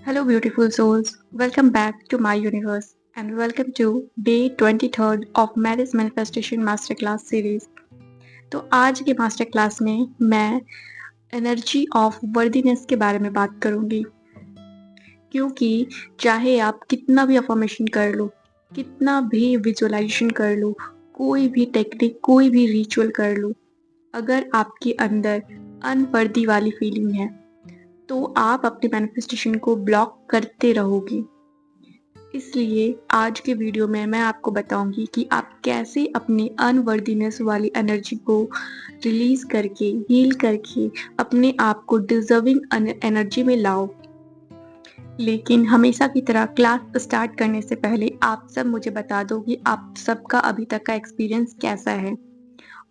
Hello, beautiful souls. Welcome back to my universe and welcome to day 23rd of Marriage Manifestation Masterclass series. तो आज के master class में मैं energy of worthiness के बारे में बात करूंगी क्योंकि चाहे आप कितना भी अफर्मेशन कर लो, कितना भी विजुअलाइजेशन कर लो, कोई भी टेक्निक, कोई भी रिचुअल कर लो, अगर आपके अंदर अनवर्दी वाली फीलिंग है तो आप अपने मैनिफेस्टेशन को ब्लॉक करते रहोगे। इसलिए आज के वीडियो में मैं आपको बताऊंगी कि आप कैसे अपनी अनवर्दीनेस वाली एनर्जी को रिलीज करके, हील करके अपने आप को डिजर्विंग एनर्जी में लाओ। लेकिन हमेशा की तरह क्लास स्टार्ट करने से पहले आप सब मुझे बता दो कि आप सबका अभी तक का एक्सपीरियंस कैसा है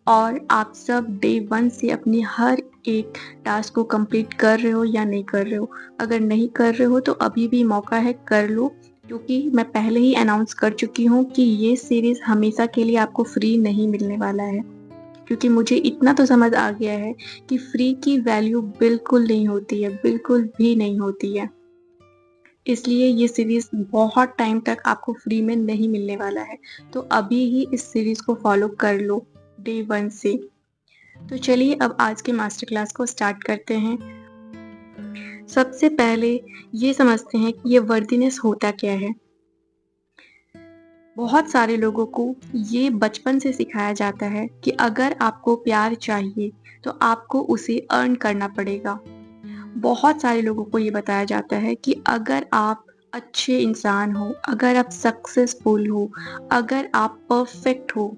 और आप सब डे 1 से अपनी हर एक टास्क को कंप्लीट कर रहे हो या नहीं कर रहे हो। अगर नहीं कर रहे हो तो अभी भी मौका है, कर लो, क्योंकि मैं पहले ही अनाउंस कर चुकी हूँ कि ये सीरीज़ हमेशा के लिए आपको फ्री नहीं मिलने वाला है। क्योंकि मुझे इतना तो समझ आ गया है कि फ्री की वैल्यू बिल्कुल नहीं होती है, बिल्कुल भी नहीं होती है। इसलिए ये सीरीज़ बहुत टाइम तक आपको फ्री में नहीं मिलने वाला है। तो अभी ही इस सीरीज़ को फॉलो कर लो डे 1 से। तो चलिए अब आज के मास्टर क्लास को स्टार्ट करते हैं। सबसे पहले ये समझते हैं कि ये वर्दीनेस होता क्या है। बहुत सारे लोगों को ये बचपन से सिखाया जाता है कि अगर आपको प्यार चाहिए तो आपको उसे अर्न करना पड़ेगा। बहुत सारे लोगों को ये बताया जाता है कि अगर आप अच्छे इंसान हो, अगर आप सक्सेसफुल हो, अगर आप परफेक्ट हो,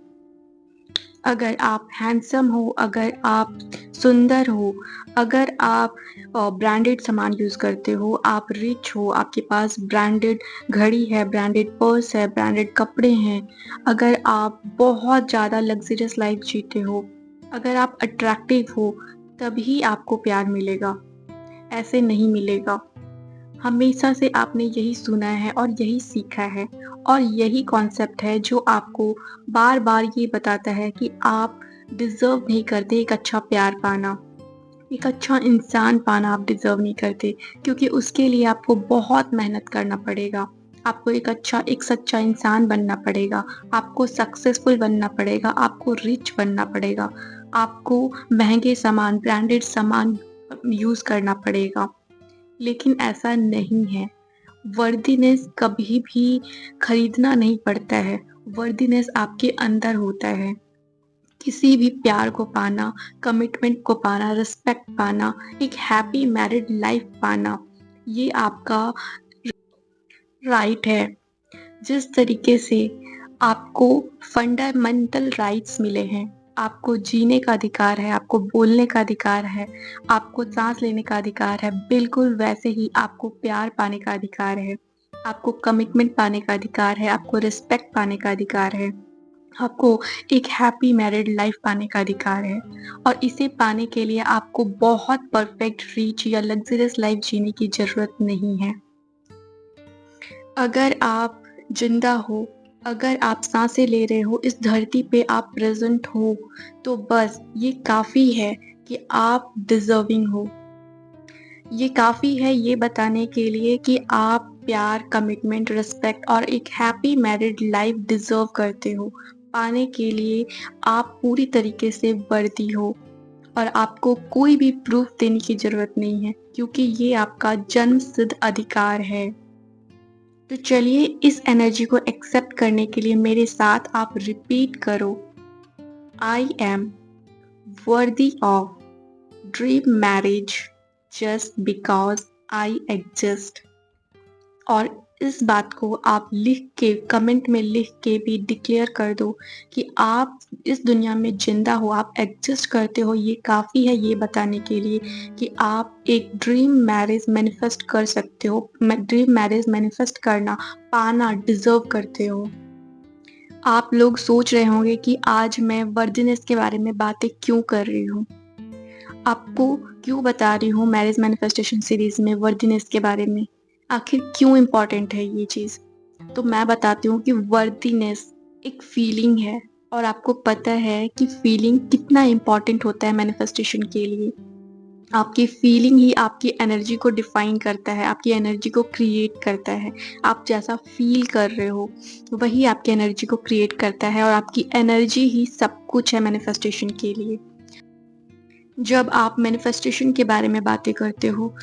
अगर आप हैंडसम हो, अगर आप सुंदर हो, अगर आप ब्रांडेड सामान यूज़ करते हो, आप रिच हो, आपके पास ब्रांडेड घड़ी है, ब्रांडेड पर्स है, ब्रांडेड कपड़े हैं, अगर आप बहुत ज़्यादा लग्जरियस लाइफ जीते हो, अगर आप अट्रैक्टिव हो, तभी आपको प्यार मिलेगा। ऐसे नहीं मिलेगा। हमेशा से आपने यही सुना है और यही सीखा है और यही कॉन्सेप्ट है जो आपको बार बार ये बताता है कि आप डिज़र्व नहीं करते एक अच्छा प्यार पाना, एक अच्छा इंसान पाना आप डिज़र्व नहीं करते, क्योंकि उसके लिए आपको बहुत मेहनत करना पड़ेगा। आपको एक अच्छा, एक सच्चा इंसान बनना पड़ेगा, आपको सक्सेसफुल बनना पड़ेगा, आपको रिच बनना पड़ेगा, आपको महंगे सामान, ब्रांडेड सामान यूज़ करना पड़ेगा। लेकिन ऐसा नहीं है। वर्दीनेस कभी भी खरीदना नहीं पड़ता है। वर्दीनेस आपके अंदर होता है। किसी भी प्यार को पाना, कमिटमेंट को पाना, रिस्पेक्ट पाना, एक हैप्पी मैरिड लाइफ पाना, ये आपका राइट है। जिस तरीके से आपको फंडामेंटल राइट्स मिले हैं, आपको जीने का अधिकार है, आपको बोलने का अधिकार है, आपको सांस लेने का अधिकार है, बिल्कुल वैसे ही आपको प्यार पाने का अधिकार है, आपको कमिटमेंट पाने का अधिकार है, आपको रिस्पेक्ट पाने का अधिकार है, आपको एक हैप्पी मैरिड लाइफ पाने का अधिकार है। और इसे पाने के लिए आपको बहुत परफेक्ट, रिच या लग्जरियस लाइफ जीने की ज़रूरत नहीं है। अगर आप जिंदा हो, अगर आप सांसें ले रहे हो, इस धरती पे आप प्रेजेंट हो, तो बस ये काफ़ी है कि आप डिज़र्विंग हो। ये काफ़ी है ये बताने के लिए कि आप प्यार, कमिटमेंट, रिस्पेक्ट और एक हैप्पी मैरिड लाइफ डिज़र्व करते हो। पाने के लिए आप पूरी तरीके से वर्दी हो और आपको कोई भी प्रूफ देने की ज़रूरत नहीं है, क्योंकि ये आपका जन्मसिद्ध अधिकार है। तो चलिए इस एनर्जी को एक्सेप्ट करने के लिए मेरे साथ आप रिपीट करो, I am worthy of dream marriage just because I exist. और इस बात को आप लिख के, कमेंट में लिख के भी डिक्लेयर कर दो कि आप इस दुनिया में जिंदा हो, आप एग्जिस्ट करते हो। ये काफ़ी है ये बताने के लिए कि आप एक ड्रीम मैरिज मैनिफेस्ट कर सकते हो। ड्रीम मैरिज मैनिफेस्ट करना, पाना डिजर्व करते हो। आप लोग सोच रहे होंगे कि आज मैं वर्दीनेस के बारे में बातें क्यों कर रही हूँ, आपको क्यों बता रही हूँ मैरिज मैनिफेस्टेशन सीरीज में वर्दीनेस के बारे में, आखिर क्यों इम्पॉर्टेंट है ये चीज़। तो मैं बताती हूँ कि वर्दीनेस एक फीलिंग है और आपको पता है कि फीलिंग कितना इम्पॉर्टेंट होता है मैनिफेस्टेशन के लिए। आपकी फीलिंग ही आपकी एनर्जी को डिफाइन करता है, आपकी एनर्जी को क्रिएट करता है। आप जैसा फील कर रहे हो, वही आपकी एनर्जी को क्रिएट करता है और आपकी एनर्जी ही सब कुछ है मैनिफेस्टेशन के लिए। जब आप मैनिफेस्टेशन के बारे में बातें करते हो,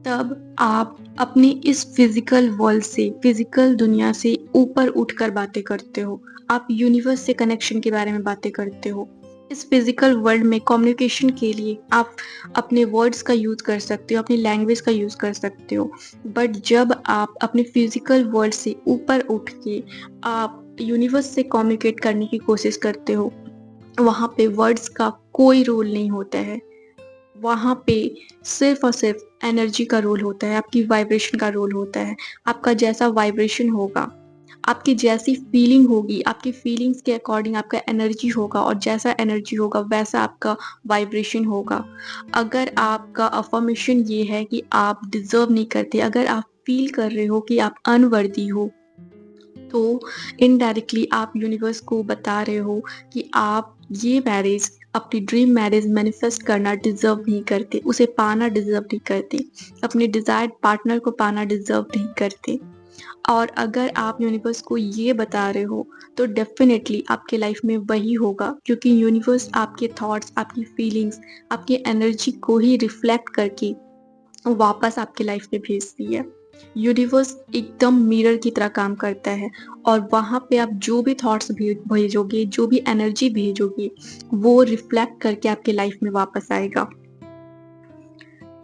तब आप अपनी इस फिज़िकल वर्ल्ड से, फिज़िकल दुनिया से ऊपर उठकर बातें करते हो। आप यूनिवर्स से कनेक्शन के बारे में बातें करते हो। इस फिज़िकल वर्ल्ड में कम्युनिकेशन के लिए आप अपने वर्ड्स का यूज़ कर सकते हो, अपनी लैंग्वेज का यूज़ कर सकते हो। बट जब आप अपने फिज़िकल वर्ल्ड से ऊपर उठ के आप यूनिवर्स से कम्युनिकेट करने की कोशिश करते हो, वहाँ पे वर्ड्स का कोई रोल नहीं होता है। वहाँ पे सिर्फ़ और सिर्फ़ एनर्जी का रोल होता है, आपकी वाइब्रेशन का रोल होता है। आपका जैसा वाइब्रेशन होगा, आपकी जैसी फीलिंग होगी, आपकी फीलिंग्स के अकॉर्डिंग आपका एनर्जी होगा और जैसा एनर्जी होगा वैसा आपका वाइब्रेशन होगा। अगर आपका अफ़र्मेशन ये है कि आप डिज़र्व नहीं करते, अगर आप फ़ील कर रहे हो कि आप अनवर्दी हो, तो इनडायरेक्टली आप यूनिवर्स को बता रहे हो कि आप ये मैरिज, अपनी ड्रीम मैरिज मैनिफेस्ट करना डिजर्व नहीं करते, उसे पाना डिजर्व नहीं करते, अपने डिजायर्ड पार्टनर को पाना डिजर्व नहीं करते। और अगर आप यूनिवर्स को ये बता रहे हो, तो डेफिनेटली आपके लाइफ में वही होगा, क्योंकि यूनिवर्स आपके थॉट्स, आपकी फीलिंग्स, आपकी एनर्जी को ही रिफ्लेक्ट करके वापस आपके लाइफ में भेजती है। यूनिवर्स एकदम मिरर की तरह काम करता है और वहाँ पे आप जो भी थॉट्स भेजोगे, जो भी एनर्जी भेजोगे, वो रिफ्लेक्ट करके आपके लाइफ में वापस आएगा।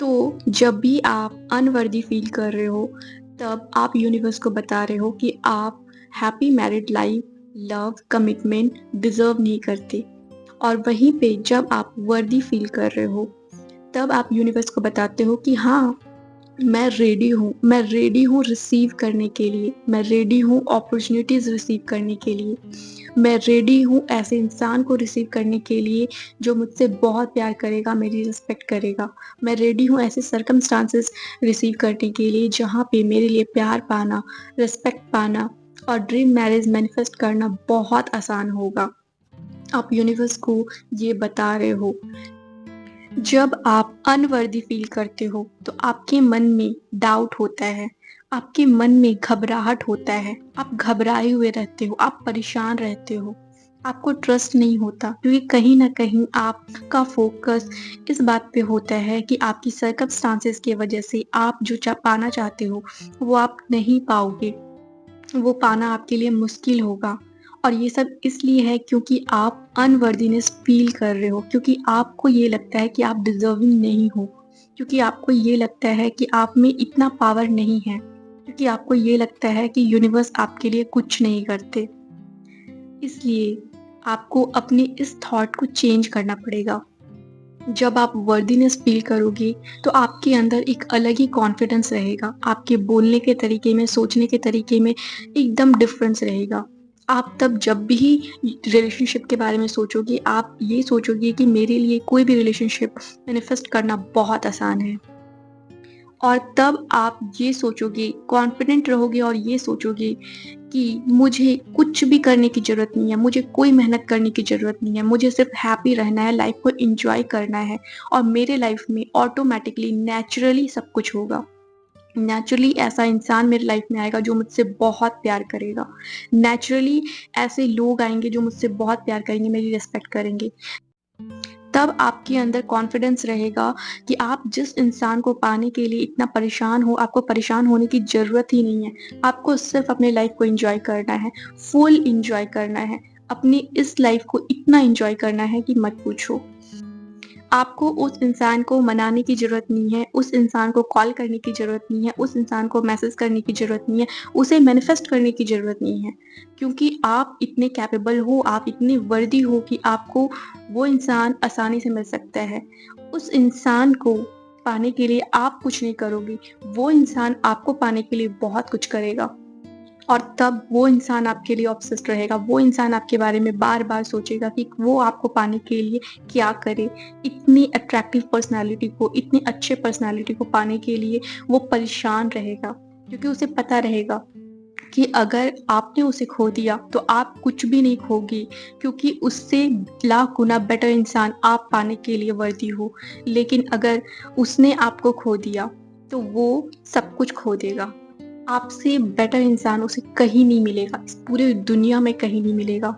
तो जब भी आप अनवर्दी फील कर रहे हो, तब आप यूनिवर्स को बता रहे हो कि आप happy married life, love, commitment deserve नहीं करते। और वहीं पे जब आप वर्दी फील कर रहे हो, तब आप यूनिवर्स को बताते हो कि हाँ, मैं रेडी हूँ रिसीव करने के लिए, मैं रेडी हूँ अपॉर्चुनिटीज़ रिसीव करने के लिए, मैं रेडी हूँ ऐसे इंसान को रिसीव करने के लिए जो मुझसे बहुत प्यार करेगा, मेरी रिस्पेक्ट करेगा। मैं रेडी हूँ ऐसे सर्कमस्टांसेस रिसीव करने के लिए जहाँ पे मेरे लिए प्यार पाना, रिस्पेक्ट पाना और ड्रीम मैरिज मैनिफेस्ट करना बहुत आसान होगा। आप यूनिवर्स को ये बता रहे हो। जब आप अनवर्दी फील करते हो, तो आपके मन में डाउट होता है, आपके मन में घबराहट होता है, आप घबराए हुए रहते हो, आप परेशान रहते हो, आपको ट्रस्ट नहीं होता, क्योंकि कहीं न कहीं आपका फ़ोकस इस बात पे होता है कि आपकी सर्कमस्टांसेस की वजह से आप जो पाना चाहते हो, वो आप नहीं पाओगे। वो पाना आपके लिए मुश्किल होगा और ये सब इसलिए है क्योंकि आप अनवर्दीनेस फील कर रहे हो, क्योंकि आपको ये लगता है कि आप डिज़र्विंग नहीं हो, क्योंकि आपको ये लगता है कि आप में इतना पावर नहीं है, क्योंकि आपको ये लगता है कि यूनिवर्स आपके लिए कुछ नहीं करते। इसलिए आपको अपने इस थॉट को चेंज करना पड़ेगा। जब आप वर्दीनेस फील करोगे, तो आपके अंदर एक अलग ही कॉन्फिडेंस रहेगा, आपके बोलने के तरीके में, सोचने के तरीके में एकदम डिफरेंस रहेगा। आप तब जब भी रिलेशनशिप के बारे में सोचोगे, आप ये सोचोगे कि मेरे लिए कोई भी रिलेशनशिप मैनिफेस्ट करना बहुत आसान है। और तब आप ये सोचोगे, कॉन्फिडेंट रहोगे और ये सोचोगे कि मुझे कुछ भी करने की ज़रूरत नहीं है, मुझे कोई मेहनत करने की ज़रूरत नहीं है, मुझे सिर्फ़ हैप्पी रहना है, लाइफ़ को एन्जॉय करना है और मेरे लाइफ़ में ऑटोमैटिकली नेचुरली सब कुछ होगा। नेचुरली ऐसा इंसान मेरी लाइफ़ में आएगा जो मुझसे बहुत प्यार करेगा। नेचुरली ऐसे लोग आएँगे जो मुझसे बहुत प्यार करेंगे, मेरी रिस्पेक्ट करेंगे। तब आपके अंदर कॉन्फिडेंस रहेगा कि आप जिस इंसान को पाने के लिए इतना परेशान हो, आपको परेशान होने की ज़रूरत ही नहीं है। आपको सिर्फ़ अपनी लाइफ़ को एन्जॉय करना है, फुल एन्जॉय करना है। अपनी इस लाइफ़ को इतना एन्जॉय करना है कि मत पूछो। आपको उस इंसान को मनाने की ज़रूरत नहीं है, उस इंसान को कॉल करने की ज़रूरत नहीं है, उस इंसान को मैसेज करने की ज़रूरत नहीं है, उसे मैनिफेस्ट करने की ज़रूरत नहीं है। क्योंकि आप इतने कैपेबल हो, आप इतने वर्दी हो कि आपको वो इंसान आसानी से मिल सकता है। उस इंसान को पाने के लिए आप कुछ नहीं करोगे, वो इंसान आपको पाने के लिए बहुत कुछ करेगा। और तब वो इंसान आपके लिए ऑब्सेस्ड रहेगा, वो इंसान आपके बारे में बार-बार सोचेगा कि वो आपको पाने के लिए क्या करे। इतनी अट्रैक्टिव पर्सनैलिटी को, इतनी अच्छे पर्सनैलिटी को पाने के लिए वो परेशान रहेगा, क्योंकि उसे पता रहेगा कि अगर आपने उसे खो दिया तो आप कुछ भी नहीं खोगे, क्योंकि उससे लाख गुना बेटर इंसान आप पाने के लिए वर्दी हो। लेकिन अगर उसने आपको खो दिया तो वो सब कुछ खो देगा। आपसे बेटर इंसान उसे कहीं नहीं मिलेगा, इस पूरी दुनिया में कहीं नहीं मिलेगा,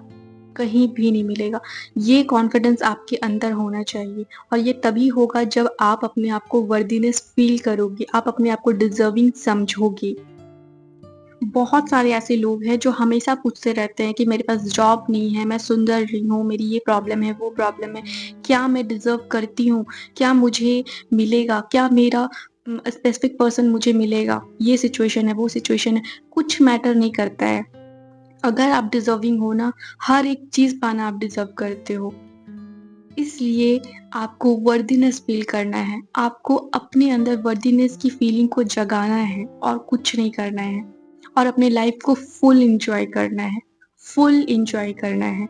कहीं भी नहीं मिलेगा। ये कॉन्फिडेंस आपके अंदर होना चाहिए, और ये तभी होगा जब आप अपने आप को वर्दीनेस फ़ील करोगे, आप अपने आप को डिज़र्विंग समझोगे। बहुत सारे ऐसे लोग हैं जो हमेशा पूछते रहते हैं कि मेरे पास जॉब नहीं है, मैं सुंदर नहीं हूँ, मेरी ये प्रॉब्लम है, वो प्रॉब्लम है, क्या मैं डिज़र्व करती हूँ? क्या मुझे मिलेगा? क्या मेरा स्पेसिफिक पर्सन मुझे मिलेगा? ये सिचुएशन है, वो सिचुएशन है, कुछ मैटर नहीं करता है। अगर आप डिज़र्विंग हो ना, हर एक चीज़ पाना आप डिज़र्व करते हो। इसलिए आपको वर्दीनेस फ़ील करना है, आपको अपने अंदर वर्दीनेस की फीलिंग को जगाना है और कुछ नहीं करना है, और अपने लाइफ़ को फुल एन्जॉय करना है, फुल एन्जॉय करना है।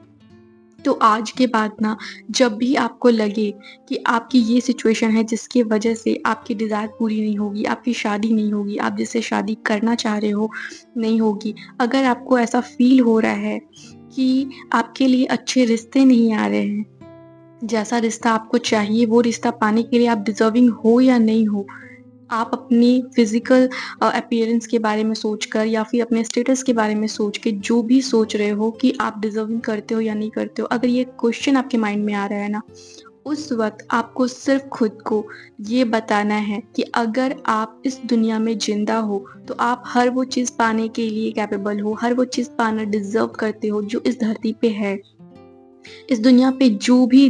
तो आज के बाद ना, जब भी आपको लगे कि आपकी ये सिचुएशन है जिसकी वजह से आपकी डिज़ायर पूरी नहीं होगी, आपकी शादी नहीं होगी, आप जिससे शादी करना चाह रहे हो नहीं होगी, अगर आपको ऐसा फ़ील हो रहा है कि आपके लिए अच्छे रिश्ते नहीं आ रहे हैं, जैसा रिश्ता आपको चाहिए वो रिश्ता पाने के लिए आप डिज़र्विंग हो या नहीं हो, आप अपनी फ़िज़िकल अपीयरेंस के बारे में सोचकर या फिर अपने स्टेटस के बारे में सोच के जो भी सोच रहे हो कि आप डिज़र्विंग करते हो या नहीं करते हो, अगर ये क्वेश्चन आपके माइंड में आ रहा है ना, उस वक़्त आपको सिर्फ़ खुद को ये बताना है कि अगर आप इस दुनिया में ज़िंदा हो, तो आप हर वो चीज़ पाने के लिए कैपेबल हो, हर वो चीज़ पाना डिज़र्व करते हो जो इस धरती पे है। इस दुनिया पे जो भी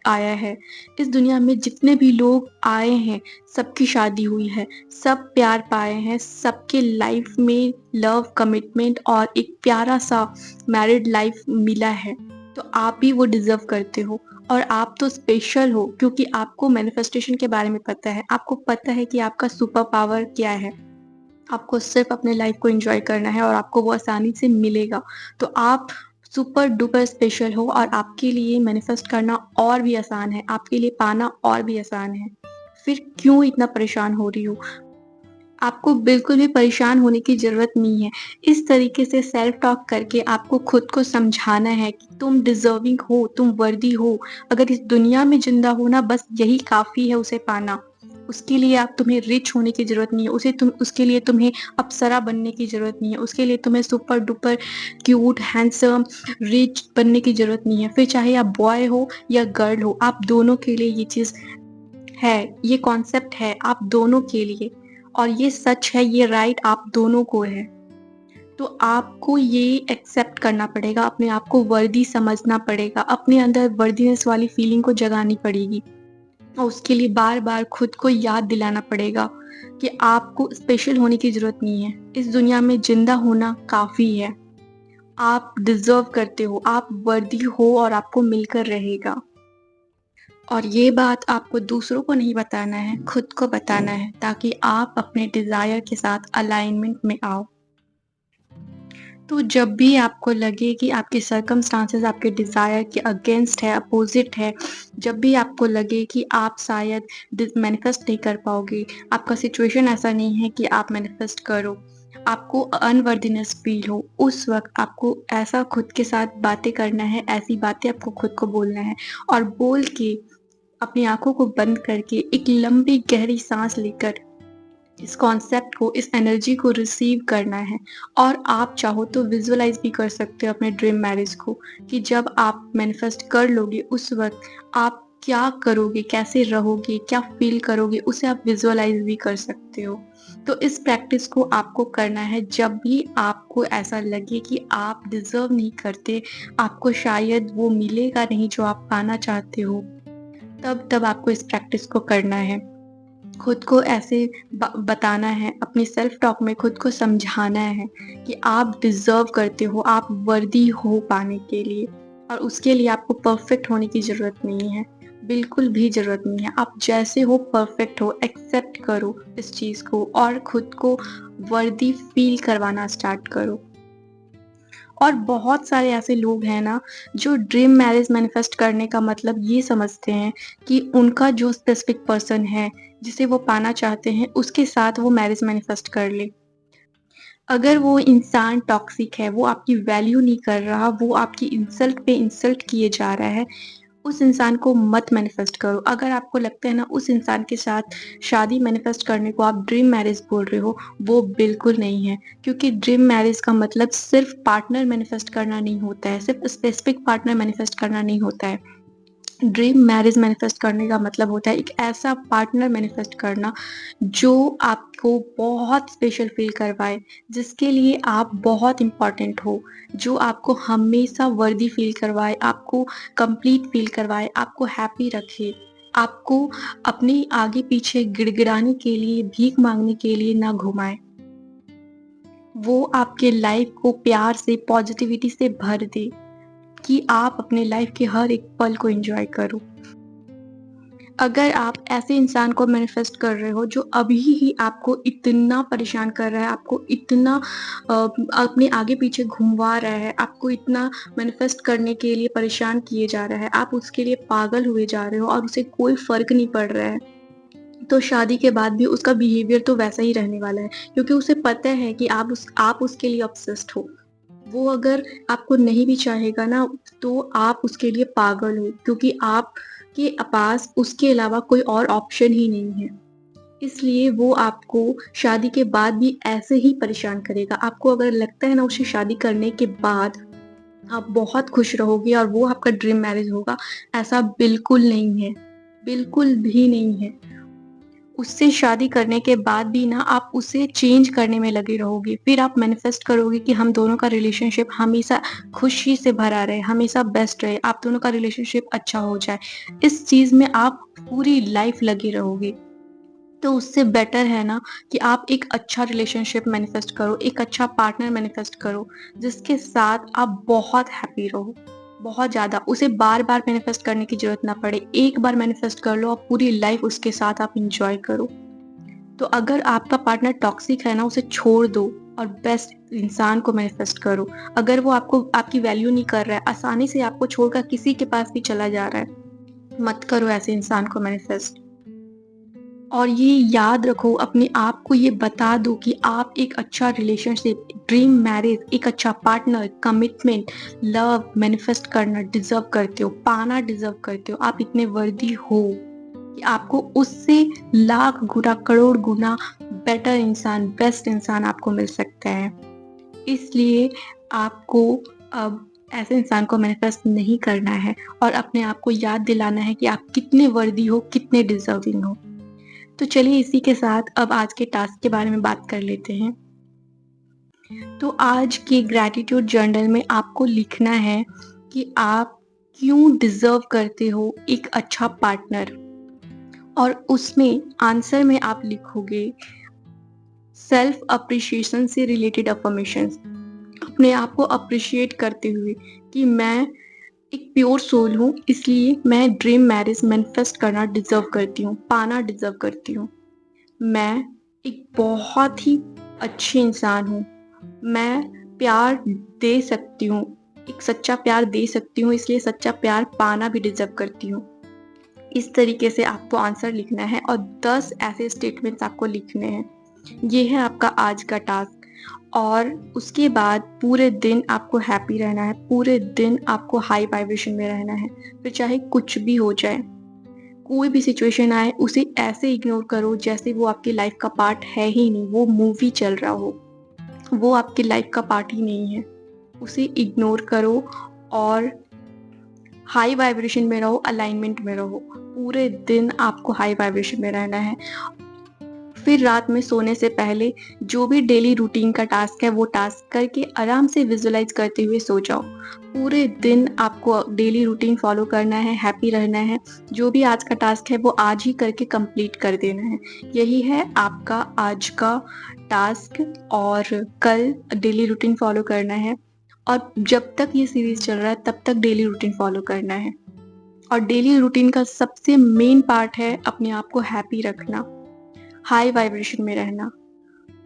आया है, इस दुनिया में जितने भी लोग आए हैं, सबकी शादी हुई है, सब प्यार पाए हैं, सबके लाइफ में लव, कमिटमेंट और एक प्यारा-सा मैरिड लाइफ मिला है। तो आप भी वो डिज़र्व करते हो, और आप तो स्पेशल हो क्योंकि आपको मैनिफेस्टेशन के बारे में पता है। आपको पता है कि आपका सुपर पावर क्या है। आपको सिर्फ़ अपने लाइफ़ को एन्जॉय करना है और आपको वो आसानी से मिलेगा। तो आप सुपर डुपर स्पेशल हो, और आपके लिए मैनिफेस्ट करना और भी आसान है, आपके लिए पाना और भी आसान है। फिर क्यों इतना परेशान हो रही हो? आपको बिल्कुल भी परेशान होने की ज़रूरत नहीं है। इस तरीके से सेल्फ टॉक करके आपको खुद को समझाना है कि तुम डिज़र्विंग हो, तुम वर्दी हो। अगर इस दुनिया में ज़िंदा हो ना, बस यही काफ़ी है उसे पाना। उसके लिए आप तुम्हें रिच होने की ज़रूरत नहीं है, उसके लिए तुम्हें अप्सरा बनने की ज़रूरत नहीं है, उसके लिए तुम्हें super duper cute, handsome, rich बनने की ज़रूरत नहीं है। फिर चाहे आप बॉय हो या गर्ल हो, आप दोनों के लिए ये चीज़ है, ये कॉन्सेप्ट है आप दोनों के लिए, और ये सच है, ये राइट आप दोनों को है। तो आपको ये एक्सेप्ट करना पड़ेगा, अपने आप को वर्दी समझना पड़ेगा, अपने अंदर वर्दीनेस वाली फीलिंग को जगानी पड़ेगी, और उसके लिए बार-बार खुद को याद दिलाना पड़ेगा कि आपको स्पेशल होने की ज़रूरत नहीं है। इस दुनिया में ज़िंदा होना काफ़ी है। आप डिज़र्व करते हो, आप वर्दी हो, और आपको मिलकर रहेगा। और ये बात आपको दूसरों को नहीं बताना है, खुद को बताना है, ताकि आप अपने डिज़ायर के साथ अलाइनमेंट में आओ। तो जब भी आपको लगे कि आपके सर्कमस्टांसेस आपके डिज़ायर के अगेंस्ट है, अपोज़िट है, जब भी आपको लगे कि आप शायद मैनिफेस्ट नहीं कर पाओगे, आपका सिचुएशन ऐसा नहीं है कि आप मैनिफेस्ट करो, आपको अनवर्दीनेस फ़ील हो, उस वक़्त आपको ऐसा खुद के साथ बातें करना है, ऐसी बातें आपको खुद को बोलना है, और बोल के अपनी आँखों को बंद करके एक लंबी गहरी साँस लेकर इस कॉन्सेप्ट को, इस एनर्जी को रिसीव करना है। और आप चाहो तो विज़ुअलाइज़ भी कर सकते हो अपने ड्रीम मैरिज को, कि जब आप मैनिफेस्ट कर लोगे उस वक़्त आप क्या करोगे, कैसे रहोगे, क्या फ़ील करोगे, उसे आप विज़ुअलाइज़ भी कर सकते हो। तो इस प्रैक्टिस को आपको करना है जब भी आपको ऐसा लगे कि आप डिज़र्व नहीं करते, आपको शायद वो मिलेगा नहीं जो आप पाना चाहते हो, तब आपको इस प्रैक्टिस को करना है। खुद को ऐसे बताना है, अपनी सेल्फ टॉक में खुद को समझाना है कि आप डिज़र्व करते हो, आप वर्दी हो पाने के लिए, और उसके लिए आपको परफेक्ट होने की ज़रूरत नहीं है, बिल्कुल भी ज़रूरत नहीं है। आप जैसे हो परफेक्ट हो, एक्सेप्ट करो इस चीज़ को, और खुद को वर्दी फ़ील करवाना स्टार्ट करो। और बहुत सारे ऐसे लोग हैं ना, जो ड्रीम मैरिज मैनिफेस्ट करने का मतलब ये समझते हैं कि उनका जो स्पेसिफिक पर्सन है, जिसे वो पाना चाहते हैं, उसके साथ वो मैरिज मैनिफेस्ट कर ले। अगर वो इंसान टॉक्सिक है, वो आपकी वैल्यू नहीं कर रहा, वो आपकी इंसल्ट पे इंसल्ट किए जा रहा है, उस इंसान को मत मैनिफेस्ट करो। अगर आपको लगता है ना उस इंसान के साथ शादी मैनिफेस्ट करने को आप ड्रीम मैरिज बोल रहे हो, वो बिल्कुल नहीं है। क्योंकि ड्रीम मैरिज का मतलब सिर्फ पार्टनर मैनिफेस्ट करना नहीं होता है, सिर्फ स्पेसिफिक पार्टनर मैनिफेस्ट करना नहीं होता है। ड्रीम मैरिज मैनिफेस्ट करने का मतलब होता है एक ऐसा पार्टनर मैनिफेस्ट करना जो आपको बहुत स्पेशल फील करवाए, जिसके लिए आप बहुत इम्पोर्टेंट हो, जो आपको हमेशा वर्दी फील करवाए, आपको कंप्लीट फील करवाए, आपको हैप्पी रखे, आपको अपने आगे पीछे गिड़गिड़ाने के लिए, भीख मांगने के लिए ना घुमाए। वो आपके लाइफ को प्यार से, पॉजिटिविटी से भर दे कि आप अपने लाइफ के हर एक पल को एंजॉय करो। अगर आप ऐसे इंसान को मैनिफेस्ट कर रहे हो जो अभी ही आपको इतना परेशान कर रहा है, आपको इतना अपने आगे पीछे घुमवा रहा है, आपको इतना मैनिफेस्ट करने के लिए परेशान किए जा रहा है, आप उसके लिए पागल हुए जा रहे हो और उसे कोई फर्क नहीं पड़ रहा है, तो शादी के बाद भी उसका बिहेवियर तो वैसा ही रहने वाला है, क्योंकि उसे पता है कि आप उसके लिए ऑब्सेस्ड हो। वो अगर आपको नहीं भी चाहेगा ना, तो आप उसके लिए पागल हो, क्योंकि आपके पास उसके अलावा कोई और ऑप्शन ही नहीं है। इसलिए वो आपको शादी के बाद भी ऐसे ही परेशान करेगा। आपको अगर लगता है ना उससे शादी करने के बाद आप बहुत खुश रहोगे और वो आपका ड्रीम मैरिज होगा, ऐसा बिल्कुल नहीं है, बिल्कुल भी नहीं है। उससे शादी करने के बाद भी ना आप उसे चेंज करने में लगे रहोगे। फिर आप मैनिफेस्ट करोगे कि हम दोनों का रिलेशनशिप हमेशा खुशी से भरा रहे, हमेशा बेस्ट रहे, आप दोनों का रिलेशनशिप अच्छा हो जाए। इस चीज़ में आप पूरी लाइफ लगे रहोगे। तो उससे बेटर है ना कि आप एक अच्छा रिलेशनशिप मैनिफेस्ट करो, एक अच्छा पार्टनर मैनिफेस्ट करो, जिसके साथ आप बहुत हैप्पी रहो, बहुत ज़्यादा। उसे बार-बार मैनिफेस्ट करने की ज़रूरत ना पड़े। एक बार मैनिफेस्ट कर लो और पूरी लाइफ उसके साथ आप एन्जॉय करो। तो अगर आपका पार्टनर टॉक्सिक है ना, उसे छोड़ दो और बेस्ट इंसान को मैनिफेस्ट करो। अगर वो आपकी वैल्यू नहीं कर रहा है, आसानी से आपको छोड़कर किसी के पास भी चला जा रहा है, मत करो ऐसे इंसान को मैनिफेस्ट। और ये याद रखो, अपने आप को ये बता दो कि आप एक अच्छा रिलेशनशिप, ड्रीम मैरिज, एक अच्छा पार्टनर, कमिटमेंट, लव मैनिफेस्ट करना डिजर्व करते हो, पाना डिजर्व करते हो। आप इतने वर्दी हो कि आपको उससे लाख गुना, करोड़ गुना बेटर इंसान, बेस्ट इंसान आपको मिल सकता है। इसलिए आपको अब ऐसे इंसान को मैनिफेस्ट नहीं करना है और अपने आप को याद दिलाना है कि आप कितने वर्दी हो, कितने डिजर्विंग हो। तो चलिए इसी के साथ अब आज के टास्क के बारे में बात कर लेते हैं। तो आज के ग्रैटिट्यूड जर्नल में आपको लिखना है कि आप क्यों डिजर्व करते हो एक अच्छा पार्टनर, और उसमें आंसर में आप लिखोगे सेल्फ अप्रिशिएशन से रिलेटेड अफर्मेशंस, अपने आप को अप्रिशिएट करते हुए कि मैं एक प्योर सोल हूँ, इसलिए मैं ड्रीम मैरिज मैनिफेस्ट करना डिजर्व करती हूँ, पाना डिजर्व करती हूँ। मैं एक बहुत ही अच्छी इंसान हूँ, मैं प्यार दे सकती हूँ, एक सच्चा प्यार दे सकती हूँ, इसलिए सच्चा प्यार पाना भी डिजर्व करती हूँ। इस तरीके से आपको आंसर लिखना है और 10 ऐसे स्टेटमेंट्स आपको लिखने हैं। ये है आपका आज का टास्क। और उसके बाद पूरे दिन आपको हैप्पी रहना है, पूरे दिन आपको हाई वाइब्रेशन में रहना है। फिर चाहे कुछ भी हो जाए, कोई भी सिचुएशन आए, उसे ऐसे इग्नोर करो जैसे वो आपकी लाइफ का पार्ट है ही नहीं, वो मूवी चल रहा हो, वो आपकी लाइफ का पार्ट ही नहीं है। उसे इग्नोर करो और हाई वाइब्रेशन में रहो, अलाइनमेंट में रहो। पूरे दिन आपको हाई वाइब्रेशन में रहना है। फिर रात में सोने से पहले जो भी डेली रूटीन का टास्क है वो टास्क करके आराम से विजुअलाइज करते हुए सो जाओ। पूरे दिन आपको डेली रूटीन फॉलो करना है, हैप्पी रहना है। जो भी आज का टास्क है वो आज ही करके कंप्लीट कर देना है। यही है आपका आज का टास्क और कल डेली रूटीन फॉलो करना है। और जब तक ये सीरीज चल रहा है तब तक डेली रूटीन फॉलो करना है। और डेली रूटीन का सबसे मेन पार्ट है अपने आप को हैप्पी रखना, हाई वाइब्रेशन में रहना।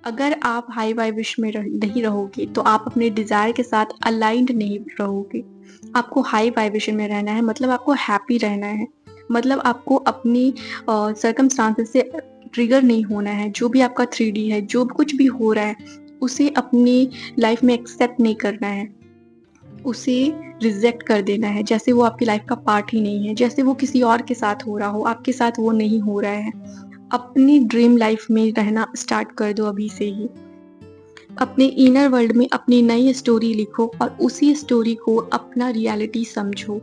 अगर आप हाई वाइब्रेशन में नहीं रहोगे तो आप अपने डिज़ायर के साथ अलाइंड नहीं रहोगे। आपको हाई वाइब्रेशन में रहना है, मतलब आपको हैप्पी रहना है, मतलब आपको अपनी सर्कमस्टांसेस से ट्रिगर नहीं होना है। जो भी आपका 3D है, जो कुछ भी हो रहा है, उसे अपनी लाइफ में एक्सेप्ट नहीं करना है, उसे रिजेक्ट कर देना है, जैसे वो आपकी लाइफ का पार्ट ही नहीं है, जैसे वो किसी और के साथ हो रहा हो, आपके साथ वो नहीं हो रहा है। अपनी ड्रीम लाइफ में रहना स्टार्ट कर दो अभी से ही। अपने इनर वर्ल्ड में अपनी नई स्टोरी लिखो और उसी स्टोरी को अपना रियलिटी समझो।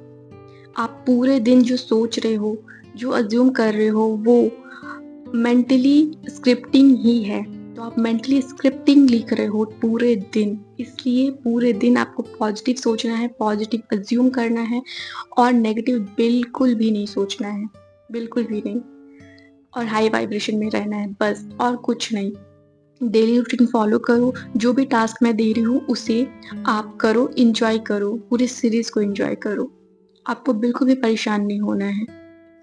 आप पूरे दिन जो सोच रहे हो, जो अज्यूम कर रहे हो, वो मेंटली स्क्रिप्टिंग ही है। तो आप मेंटली स्क्रिप्टिंग लिख रहे हो पूरे दिन, इसलिए पूरे दिन आपको पॉजिटिव सोचना है, पॉजिटिव अज्यूम करना है और नेगेटिव बिल्कुल भी नहीं सोचना है, बिल्कुल भी नहीं। और हाई वाइब्रेशन में रहना है बस, और कुछ नहीं। डेली रूटीन फॉलो करो, जो भी टास्क मैं दे रही हूँ उसे आप करो, इंजॉय करो, पूरी सीरीज को इंजॉय करो। आपको बिल्कुल भी परेशान नहीं होना है,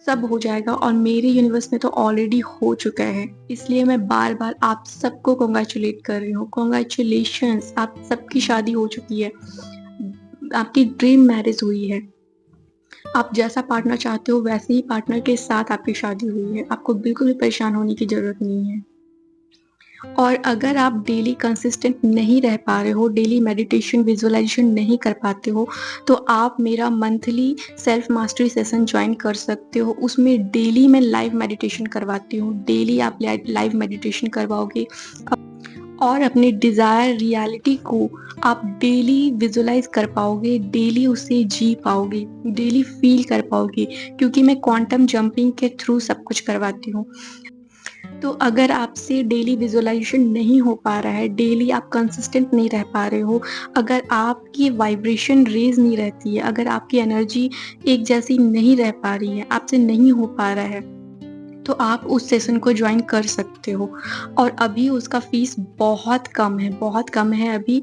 सब हो जाएगा और मेरे यूनिवर्स में तो ऑलरेडी हो चुका है। इसलिए मैं बार बार आप सबको कॉन्ग्रेचुलेट कर रही हूँ। कॉन्ग्रेचुलेशंस, आप सबकी शादी हो चुकी है, आपकी ड्रीम मैरिज हुई है। आप जैसा पार्टनर चाहते हो वैसे ही पार्टनर के साथ आपकी शादी हुई है। आपको बिल्कुल भी परेशान होने की जरूरत नहीं है। और अगर आप डेली कंसिस्टेंट नहीं रह पा रहे हो, डेली मेडिटेशन विजुअलाइजेशन नहीं कर पाते हो, तो आप मेरा monthly self mastery session join कर सकते हो। उसमें डेली मैं लाइव मेडिटेशन करवाती हूँ। डेली आप लाइव मेडिटेशन करवाओगे और अपने डिज़ायर रियलिटी को आप डेली विजुअलाइज कर पाओगे, डेली उसे जी पाओगे, डेली फील कर पाओगे, क्योंकि मैं क्वांटम जंपिंग के थ्रू सब कुछ करवाती हूँ। तो अगर आपसे डेली विजुअलाइजेशन नहीं हो पा रहा है, डेली आप कंसिस्टेंट नहीं रह पा रहे हो, अगर आपकी वाइब्रेशन रेज नहीं रहती है, अगर आपकी एनर्जी एक जैसी नहीं रह पा रही है, आपसे नहीं हो पा रहा है, तो आप उस सेशन को ज्वाइन कर सकते हो। और अभी उसका फीस बहुत कम है, बहुत कम है अभी।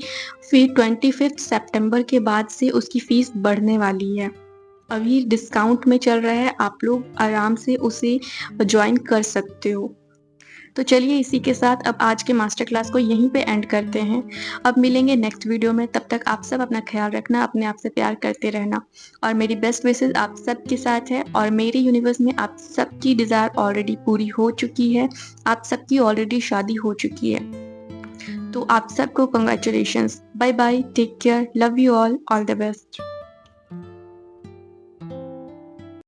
फिर 25 सितंबर के बाद से उसकी फीस बढ़ने वाली है। अभी डिस्काउंट में चल रहा है, आप लोग आराम से उसे ज्वाइन कर सकते हो। तो चलिए इसी के साथ अब आज के मास्टर क्लास को यहीं पे एंड करते हैं। अब मिलेंगे नेक्स्ट वीडियो में, तब तक आप सब अपना ख्याल रखना, अपने आप से प्यार करते रहना और मेरी बेस्ट विशेस आप सब के साथ है। और मेरे यूनिवर्स में आप सबकी डिज़ायर ऑलरेडी पूरी हो चुकी है, आप सबकी ऑलरेडी शादी हो चुकी है। तो आप सबको congratulations, bye bye, take care, love you all the best.